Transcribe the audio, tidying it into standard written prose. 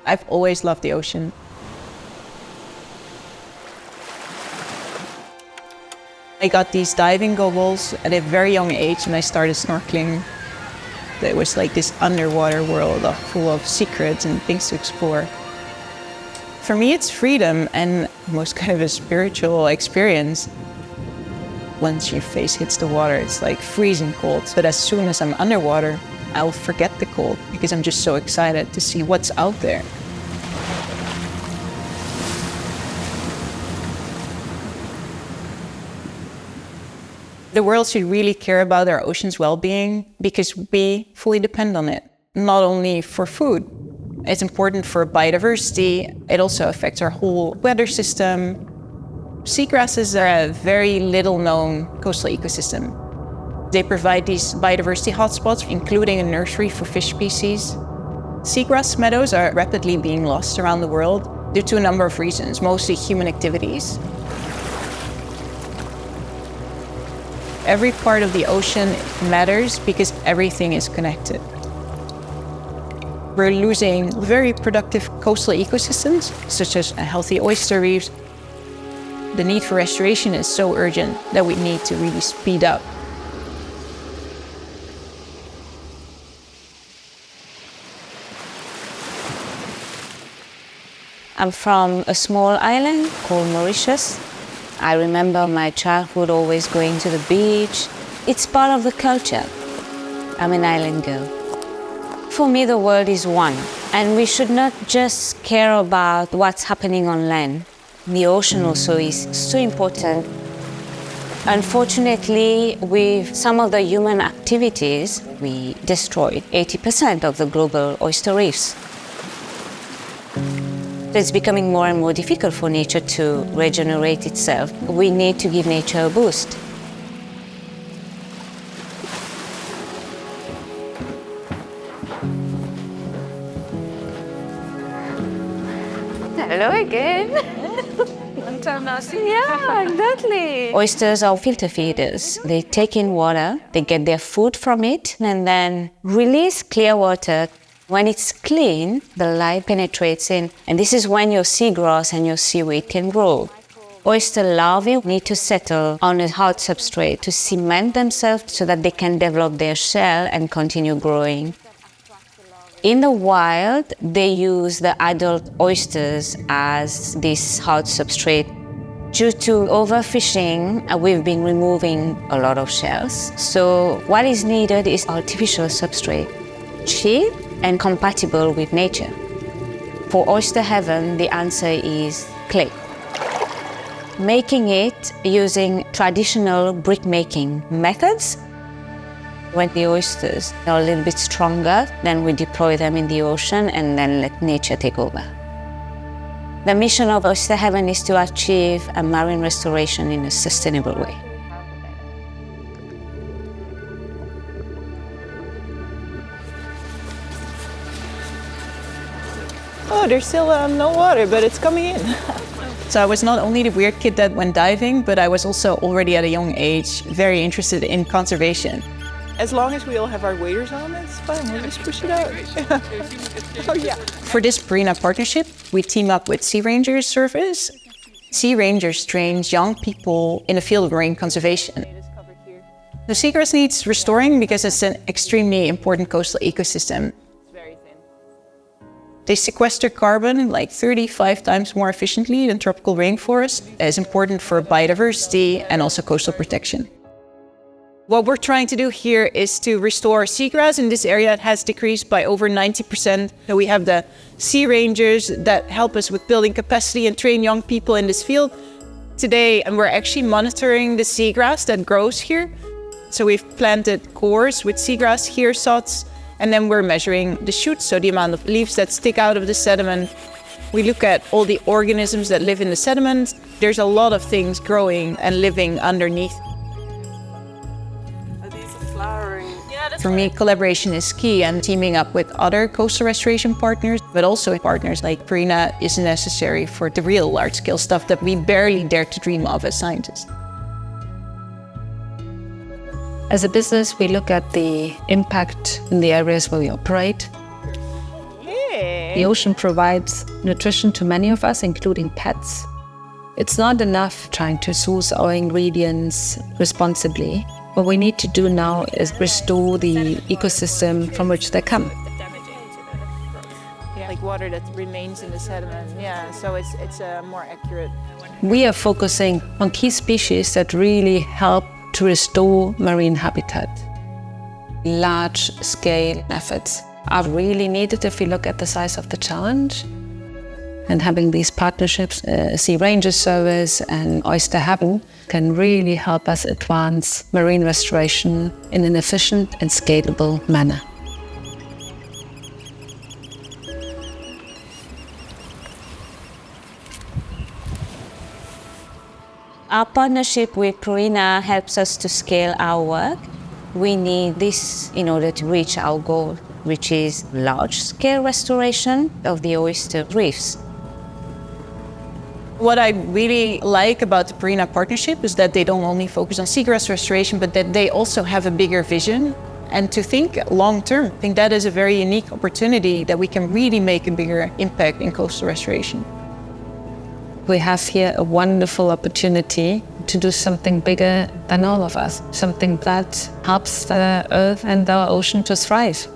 I've always loved the ocean. I got these diving goggles at a very young age and I started snorkeling. It was like this underwater world full of secrets and things to explore. For me, it's freedom and most kind of a spiritual experience. Once your face hits the water, it's like freezing cold. But as soon as I'm underwater, I'll forget the cold because I'm just so excited to see what's out there. The world should really care about our ocean's well-being because we fully depend on it, not only for food. It's important for biodiversity. It also affects our whole weather system. Seagrasses are a very little-known coastal ecosystem. They provide these biodiversity hotspots, including a nursery for fish species. Seagrass meadows are rapidly being lost around the world due to a number of reasons, mostly human activities. Every part of the ocean matters because everything is connected. We're losing very productive coastal ecosystems, such as healthy oyster reefs. The need for restoration is so urgent that we need to really speed up. I'm from a small island called Mauritius. I remember my childhood always going to the beach. It's part of the culture. I'm an island girl. For me, the world is one, and we should not just care about what's happening on land. The ocean also is so important. Unfortunately, with some of the human activities, we destroyed 80% of the global oyster reefs. It's becoming more and more difficult for nature to regenerate itself. We need to give nature a boost. Hello again. Long time no see. Yeah, exactly. Oysters are filter feeders. They take in water, they get their food from it, and then release clear water. When it's clean, the light penetrates in, and this is when your seagrass and your seaweed can grow. Oyster larvae need to settle on a hard substrate to cement themselves so that they can develop their shell and continue growing. In the wild, they use the adult oysters as this hard substrate. Due to overfishing, we've been removing a lot of shells. So what is needed is artificial substrate, cheap and compatible with nature. For Oyster Heaven, the answer is clay. Making it using traditional brick-making methods. When the oysters are a little bit stronger, then we deploy them in the ocean and then let nature take over. The mission of Oyster Heaven is to achieve a marine restoration in a sustainable way. Oh, there's still no water, but it's coming in. So I was not only the weird kid that went diving, but I was also already at a young age very interested in conservation. As long as we all have our waders on, it's fine. We'll just push it out. Oh, yeah. For this Purina partnership, we team up with Sea Rangers Service. Sea Rangers trains young people in the field of marine conservation. The seagrass needs restoring because it's an extremely important coastal ecosystem. They sequester carbon like 35 times more efficiently than tropical rainforests. It is important for biodiversity and also coastal protection. What we're trying to do here is to restore seagrass in this area. It has decreased by over 90%. So we have the sea rangers that help us with building capacity and train young people in this field. Today, and we're actually monitoring the seagrass that grows here. So we've planted cores with seagrass here, sods, and then we're measuring the shoots, so the amount of leaves that stick out of the sediment. We look at all the organisms that live in the sediment. There's a lot of things growing and living underneath. For me, collaboration is key, and teaming up with other coastal restoration partners, but also partners like Purina, is necessary for the real large-scale stuff that we barely dare to dream of as scientists. As a business, we look at the impact in the areas where we operate. Yeah. The ocean provides nutrition to many of us, including pets. It's not enough trying to source our ingredients responsibly. What we need to do now is restore the ecosystem from which they come. Like water that remains in the sediment. Yeah, so it's more accurate. We are focusing on key species that really help to restore marine habitat. Large-scale efforts are really needed if we look at the size of the challenge. And having these partnerships, Sea Ranger Service and Oyster Heaven, can really help us advance marine restoration in an efficient and scalable manner. Our partnership with Purina helps us to scale our work. We need this in order to reach our goal, which is large-scale restoration of the oyster reefs. What I really like about the Purina partnership is that they don't only focus on seagrass restoration, but that they also have a bigger vision. And to think long-term, I think that is a very unique opportunity that we can really make a bigger impact in coastal restoration. We have here a wonderful opportunity to do something bigger than all of us, something that helps the earth and our ocean to thrive.